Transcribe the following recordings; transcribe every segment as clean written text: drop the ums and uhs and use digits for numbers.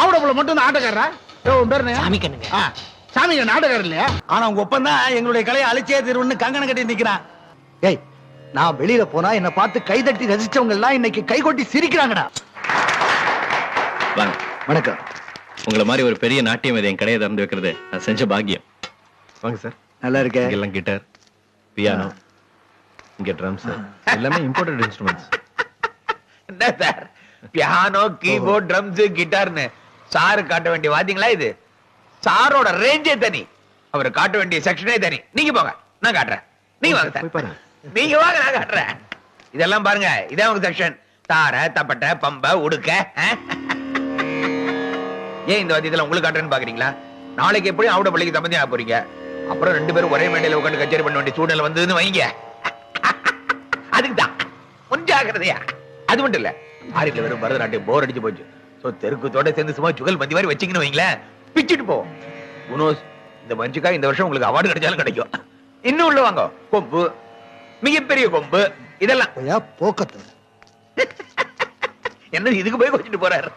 ஆவடப்புல மட்டும் ஆட்டக்காரரா? உன் பேர் என்ன? சாமி கண்ணுங்க. சாமி கண்ணு ஆட்டக்காரர் இல்லையா? ஆனா உங்க ஒப்பந்தான் எங்களுடைய கலையை அழிச்சே தீர்வுன்னு கங்கணம் கட்டி நிக்கிறான். ஏய், நான் வெளியில போனா என்ன பார்த்து கைதட்டி ரசிச்சவங்க எல்லாம் இன்னைக்கு கை கொட்டி சிரிக்கிறாங்கடா. வாங்க. வணக்கம். உங்களை மாதிரி ஒரு பெரிய நாட்டியம் என் கடையை திறந்து வைக்கிறது நான் செஞ்ச பாக்கியம். வாங்க சார். நல்லா இருக்கேன். எல்லாம் கிட்டார், பியானோ, இங்க ட்ரம்ஸ், எல்லாமே இம்போர்ட்டட் இன்ஸ்ட்ருமெண்ட்ஸ். என்ன சார், பியானோ, கீபோர்ட், ட்ரம்ஸ், கிட்டார்னு சாரு காட்ட வேண்டிய வாத்தியங்களா இது? சாரோட ரேஞ்சே தனி, அவரை காட்ட வேண்டிய செக்ஷனே தனி. நீங்க போங்க, நான் காட்டுறேன். நீங்க வாங்க சார், நீங்க வாங்க, நான் காட்டுறேன். இதெல்லாம் பாருங்க, இதான் உங்க செக்ஷன். தார, தப்பட்டை, பம்ப, உடுக்க. ஏன் இந்த வாத்தியத்துல உங்களுக்கு காட்டுறேன்னு பாக்குறீங்களா? நாளைக்கு எப்படியும் ஆவுட பள்ளிக்கு சம்பந்தம் ஆக போறீங்க. அப்புறம் 2 பேரும் ஒரே மேடையில உட்காந்து கச்சேரி பண்ண வேண்டிய சூழ்நிலை வந்ததுன்னு வைங்க. அதுக்குதான் முன்ஜாகிரதையா. அது மட்டும் இல்ல, ஆரில வெறும் பரதநாட்டியம் போர் அடிச்சு போச்சு. சோ தெருக்கூத்தோட சேர்ந்து சும்மா சுகல் மந்தி மாதிரி வச்சிங்கன்னு வைங்களேன், பிச்சுட்டு போவோம். குனோஸ், இந்த மஞ்சுக்கா இந்த வருஷம் உங்களுக்கு அவார்டு கிடைச்சாலும் கிடைக்கும். இன்னும் உள்ள வாங்க, கொம்பு, மிகப்பெரிய கொம்பு, இதெல்லாம் போக்கத்து. என்ன இதுக்கு போய் வச்சுட்டு போறாரு?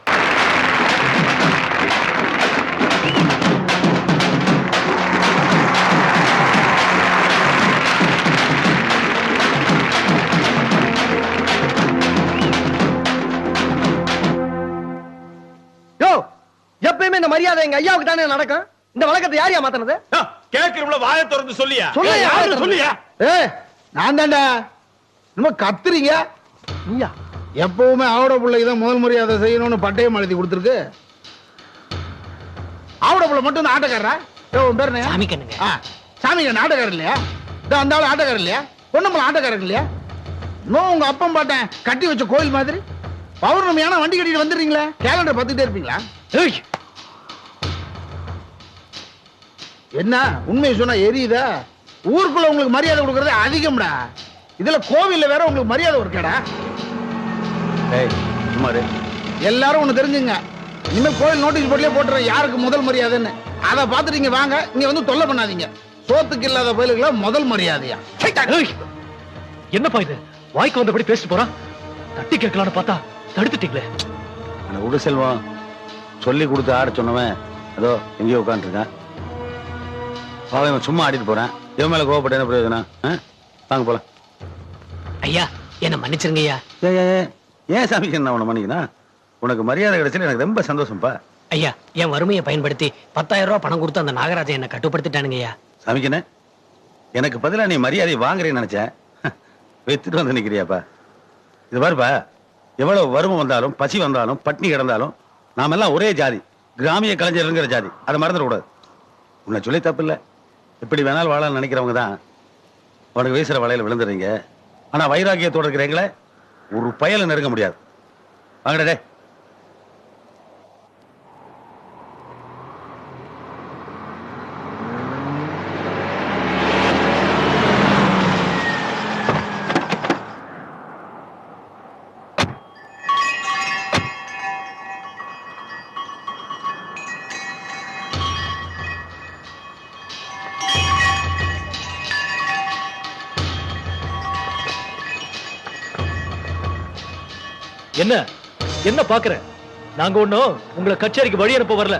எப்பயுமே இந்த மரியாதை எங்க ஐயாவுக்கு தானே நடக்கும். இந்த வழக்கத்தை யாரையா மாத்தனது? கேட்கிறவங்கள வாயை திறந்து சொல்லியா? சொல்லியா? நான் தான்டா. நம்ம கத்துறீங்க. நீயா எப்பவுமே ஆவட பிள்ளைக்கு தான் முதல் மரியாதை செய்யணும்னு பட்டயம் எழுதி கொடுத்துருக்கு. ஆவட பிள்ளை மட்டும் ஆட்டக்காரரா? உன் பேர் என்ன? சாமி கண்ணுங்க. சாமி கண்ணு ஆட்டக்காரர் இல்லையா? அந்த ஆளு ஆட்டக்காரர் இல்லையா? பொண்ணம்பளம் ஆட்டக்காரர் இல்லையா? இன்னும் உங்க அப்பம் பாட்டேன் கட்டி வச்ச கோயில் மாதிரி பௌர்ணமியான வண்டி கட்டிட்டு வந்துடுறீங்களா? கேலண்டர் பார்த்துட்டே இருப்பீங்களா? என்ன உண்மையை சொன்னா எரியுதா? ஊருக்குள்ள உங்களுக்கு மரியாதை கொடுக்கறது அதிகம்டா. இதுல கோவில்ல வேற உங்களுக்கு மரியாதை இருக்கடா. எல்லாரும் ஒண்ணு தெரிஞ்சுங்க, இனிமேல் கோவில் நோட்டீஸ் போர்ட்லயே போட்டுறேன் யாருக்கு முதல் மரியாதைன்னு. அதை பார்த்துட்டு இங்க வாங்க, இங்க வந்து தொல்லை பண்ணாதீங்க. சோத்துக்கு இல்லாத கோயிலுக்குள்ள முதல் மரியாதையா? என்னப்பா இது, வாய்க்கு வந்தபடி பேசிட்டு போறான். தட்டி கேட்கலான்னு பார்த்தா தடுத்துட்டீங்களே. உடு செல்வம், சொல்லி கொடுத்து ஆட சொன்னவன் அதோ எங்கேயோ உட்காந்துருக்கான். அவன் சும்மா ஆடிட்டு போறான். இவன் மேல கோவப்பட்ட என்ன பிரயோஜனம்? வாங்க போலாம். ஐயா, என்ன மன்னிச்சிருங்க ஐயா. ஏன் சாமிக்கு என்ன உன மன்னிக்கணும்? உனக்கு மரியாதை கிடைச்சல எனக்கு ரொம்ப சந்தோஷம்ப்பா. ஐயா, என் வறுமையை பயன்படுத்தி 10,000 ரூபாய் பணம் கொடுத்து அந்த நாகராஜன் என்ன கட்டுப்படுத்திட்டானுங்க ஐயா. சாமிக்கண்ணே, எனக்கு பதிலா நீ மரியாதை வாங்குறேன்னு நினைச்சேன். வெத்துட்டு வந்து நிக்கிறியாப்பா. இது பாருப்பா, எவ்வளவு வறுமை வந்தாலும், பசி வந்தாலும், பட்னி கிடந்தாலும் நாம எல்லாம் ஒரே ஜாதி, கிராமிய கலைஞருங்கிற ஜாதி. அதை மறந்துடக்கூடாது. உன்னை சொல்லி தப்பு இல்லை. எப்படி வேணாலும் வாழ நினைக்கிறவங்க தான் உனக்கு வீசுற வலையில விழுந்துடுறீங்க. ஆனா வைராக்கியத்தோட இருக்கிறீங்களே ஒரு பயலை நெருங்க முடியாது. வாங்கடே. என்ன என்ன பாக்குற? நாங்க ஒண்ணும் உங்களை கச்சேரிக்கு வழி அனுப்ப வரல.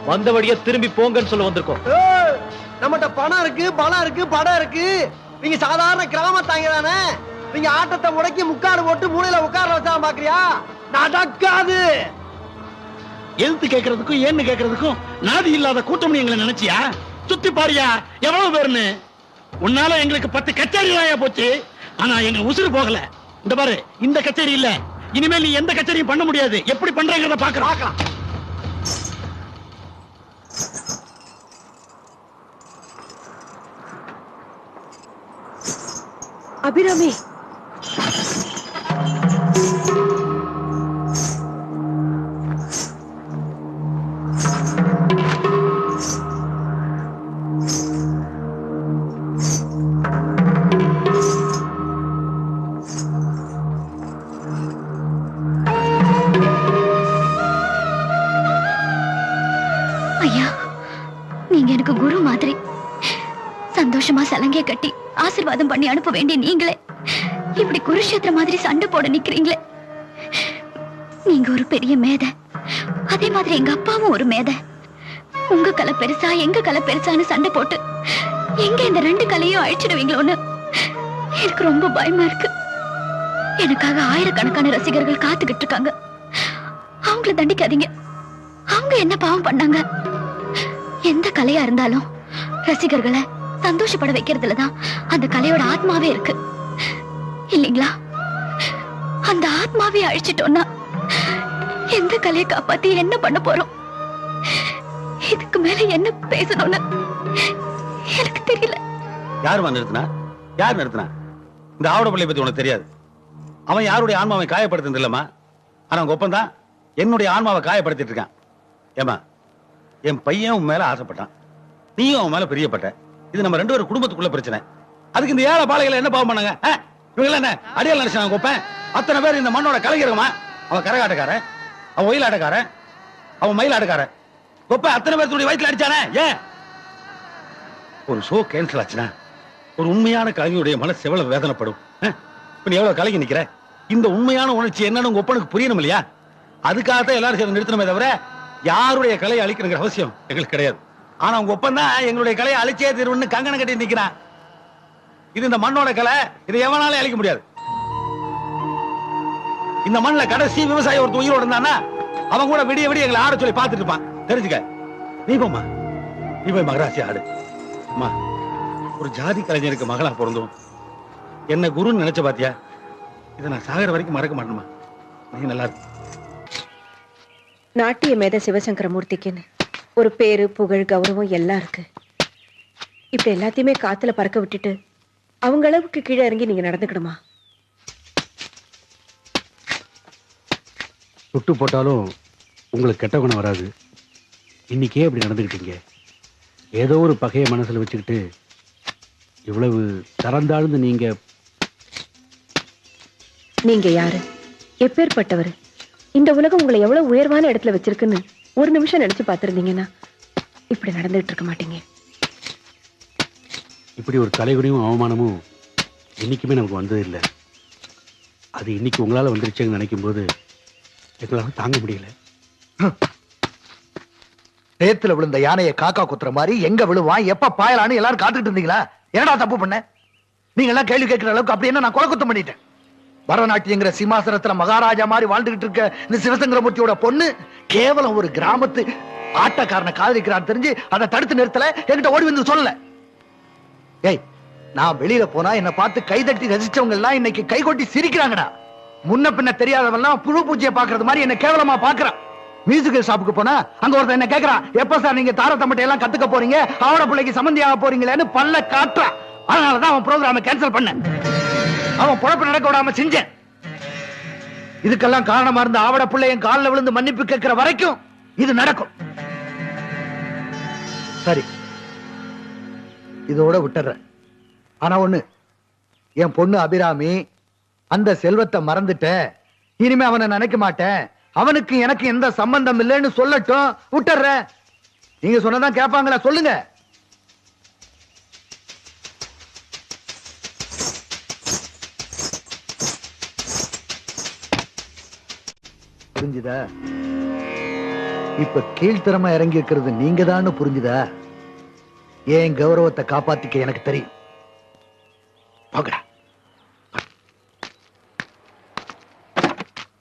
வந்த வழியா திரும்பி போங்கன்னு சொல்ல வந்திருக்கோம். நம்மகிட்ட பணம் இருக்கு, பலம் இருக்கு, படம் இருக்கு. நீங்க சாதாரண கிராமத்தாங்க தானே. நீங்க ஆட்டத்தை முடக்கி முக்காடு போட்டு மூலையில உட்கார வச்சா பாக்குறியா? நடக்காது. எழுத்து கேட்கறதுக்கும் ஏன்னு கேட்கறதுக்கும் நாதி இல்லாத கூட்டம் எங்களை நினைச்சியா? சுத்தி பாரியா எவ்வளவு பேருன்னு. உன்னால எங்களுக்கு 10 கச்சேரி ஆயா போச்சு. ஆனா எங்க உசுறு போகல. இந்த பாரு, இந்த கச்சேரி இல்ல, இனிமேல் நீ எந்த கச்சேரியும் பண்ண முடியாது. எப்படி பண்றேங்கிறத பார்க்கலாம். அபிராமி, ஐயா, நீங்க எனக்கு குரு மாதிரி. சந்தோஷமா சலங்கைய கட்டி ஆசீர்வாதம் பண்ணி அனுப்ப வேண்டிய நீங்களே இப்படி குருஷேத்திர மாதிரி சண்டை போட நிக்கிறீங்களே. நீங்க ஒரு பெரிய மேதை, அதே மாதிரி எங்க அப்பாவும் ஒரு மேதை. உங்க கலை பெருசா எங்க கலை பெருசான்னு சண்டை போட்டு எங்க இந்த 2 கலையும் அழிச்சிடுவீங்களோன்னு எனக்கு ரொம்ப பயமா இருக்கு. எனக்காக ஆயிரக்கணக்கான ரசிகர்கள் காத்துக்கிட்டு இருக்காங்க. அவங்கள தண்டிக்காதீங்க. அவங்க என்ன பாவம் பண்ணாங்க? எந்த கலையா இருந்தாலும் ரசிகர்களை சந்தோஷப்பட வைக்கிறதுலதான் அந்த கலையோட ஆத்மாவே இருக்கு இல்லீங்களா? அந்த ஆத்மாவே அழிச்சிட்டோம்னா எந்த கலையை காப்பாத்தி என்ன பண்ண போறோம்? இதுக்கு மேல என்ன பேசணும்னு எனக்கு தெரியல. யாருமா நிறுத்தினா? யார் நிறுத்தினா? இந்த ஆவட பிள்ளை பத்தி உனக்கு தெரியாது. அவன் யாருடைய ஆன்மாவை காயப்படுத்துறது இல்லம்மா. ஆனா உங்க ஒப்பந்தான் என்னுடைய ஆன்மாவை காயப்படுத்திட்டு இருக்கான். ஏமா, என் பையன் உன் மேல ஆசைப்பட்டான், நீயும் அவன் மேல பிரியப்பட்ட. இது நம்ம 2 பேரும் குடும்பத்துக்குள்ள பிரச்சனை. அதுக்கு இந்த ஏழை பாளைகளை என்ன பாவம் பண்ணாங்க? இவங்க என்ன அடியால் நினைச்சாங்க? கொப்பேன் அத்தனை பேர் இந்த மண்ணோட கலைஞருமா. அவன் கரகாட்டக்காரன், அவன் ஒயிலாட்டக்காரன், அவன் மயிலாட்டக்காரன். கொப்ப அத்தனை பேருடைய வயிற்றுல அடிச்சானே ஏன்? ஒரு ஷோ கேன்சல் ஆச்சுன்னா ஒரு உண்மையான கலைஞருடைய மனசு எவ்வளவு வேதனைப்படும். இப்ப நீ எவ்வளவு கலங்கி நிக்கிற? இந்த உண்மையான உணர்ச்சி என்னன்னு உங்க ஒப்பனுக்கு புரியணும் இல்லையா? அதுக்காகத்தான் எல்லாரும் சேர்ந்து நிறுத்தணுமே தவிர யாருடைய கலையை அழிக்கணுங்கிற அவசியம் எங்களுக்கு கிடையாது. ஆனா உங்க ஒப்பன் தான் எங்களுடைய கலையை அழிச்சே தீர்வுன்னு கங்கணம் கட்டி நிக்கிறான். இது இந்த மண்ணோட கலை, இதை எவனாலே அழிக்க முடியாது. இந்த மண்ணுல கடைசி விவசாயி ஒருத்தர் உயிரோடு இருந்தானா அவன் கூட விடிய விடிய எங்களை ஆட சொல்லி பார்த்துட்டு இருப்பான். தெரிஞ்சுக்க. நீ போமா, நீ போய் மகராசி ஆடு. அம்மா, ஒரு ஜாதி கலைஞருக்கு மகளா பிறந்தோம். என்ன குருன்னு நினைச்ச பாத்தியா? இதை நான் சாகர வரைக்கும் மறக்க மாட்டேமா. நீ நல்லா இருக்கு. நாட்டிய மேத சிவசங்கரமூர்த்திக்குன்னு ஒரு பேரு புகழ் கௌரவம் எல்லாம் இருக்கு. இப்ப எல்லாத்தையுமே காத்துல பறக்க விட்டுட்டு அவங்க அளவுக்கு கீழே இறங்கி நீங்க நடந்துக்கணுமா? சுட்டு போட்டாலும் உங்களுக்கு கெட்ட குணம் வராது. இன்னைக்கே அப்படி நடந்துக்கிட்டீங்க. ஏதோ ஒரு பகையை மனசுல வச்சுக்கிட்டு இவ்வளவு தரந்தாழ்ந்து நீங்க யாரு, எப்பேற்பட்டவர், இந்த உலகம் உங்களை எவ்வளவு உயர்வான இடத்துல வச்சிருக்குன்னு ஒரு நிமிஷம் நினைச்சு பார்த்திருந்தீங்கன்னா இப்படி நடந்துகிட்டு இருக்க மாட்டீங்க. இப்படி ஒரு தலைகுனியும் அவமானமும் என்னைக்குமே நமக்கு வந்தது இல்லை. அது இன்னைக்கு உங்களால வந்துருச்சுன்னு நினைக்கும் போது எங்களால தாங்க முடியல. நேத்துல விழுந்த யானையை காக்கா குத்துற மாதிரி எங்க விழுவான் எப்ப பாயலான்னு எல்லாரும் காத்துக்கிட்டு இருந்தீங்களா? என்னடா தப்பு பண்ண? நீங்க எல்லாம் கேள்வி கேட்கிற அளவுக்கு அப்படி என்ன நான் கொலை குத்தம் பண்ணிட்டேன்? பரதநாட்டியங்கிற சிம்மாசனத்துல மகாராஜா மாதிரி வாழ்ந்துகிட்டு இருக்க இந்த சிவசங்கரமூர்த்தியோட பொண்ணு கேவலம் ஒரு கிராமத்து ஆட்டக்காரனை காதலிக்கிறான்னு தெரிஞ்சு அதை தடுத்து நிறுத்தல, என்கிட்ட ஓடி வந்து சொல்லல. ஏய், நான் வெளியில போனா என்ன பார்த்து கைதட்டி ரசிச்சவங்க எல்லாம் இன்னைக்கு கை கொட்டி சிரிக்கிறாங்கடா. முன்ன பின்ன தெரியாதவெல்லாம் புழு பூச்சியை பாக்குறது மாதிரி என்ன கேவலமா பாக்குறான். மியூசிக்கல் ஷாப்புக்கு போனா அங்க ஒருத்தன் என்ன கேக்குறான், எப்ப சார் நீங்க தாரத்தம்பட்டை எல்லாம் கத்துக்க போறீங்க, அவட பிள்ளைக்கு சம்பந்தியாக போறீங்களேன்னு பல்ல காட்டுறான். அதனாலதான் அவன் ப்ரோக்ராமை கேன்சல் பண்ணேன். அவன் பொழப்பு நடக்க விடாம செஞ்சேன். இதுக்கெல்லாம் காரணமா இருந்த ஆவட பிள்ளை என் காலில் விழுந்து மன்னிப்பு கேட்கிற வரைக்கும் இது நடக்கும். சரி, இதோட விட்டுறேன். ஆனா ஒண்ணு, என் பொண்ணு அபிராமி அந்த செல்வத்தை மறந்துட்ட, இனிமே அவனை நினைக்க மாட்டேன், அவனுக்கு எனக்கு எந்த சம்பந்தம் இல்லைன்னு சொல்லட்டும், விட்டுறேன். நீங்க சொன்னதான் கேட்பாங்களா? சொல்லுங்க. புரிஞ்சுதா? இப்ப கீழ்த்தரமா இறங்கி இருக்கிறது நீங்க தான் புரிஞ்சுதா? என் கௌரவத்தை காப்பாத்திக்க எனக்கு தெரியும்.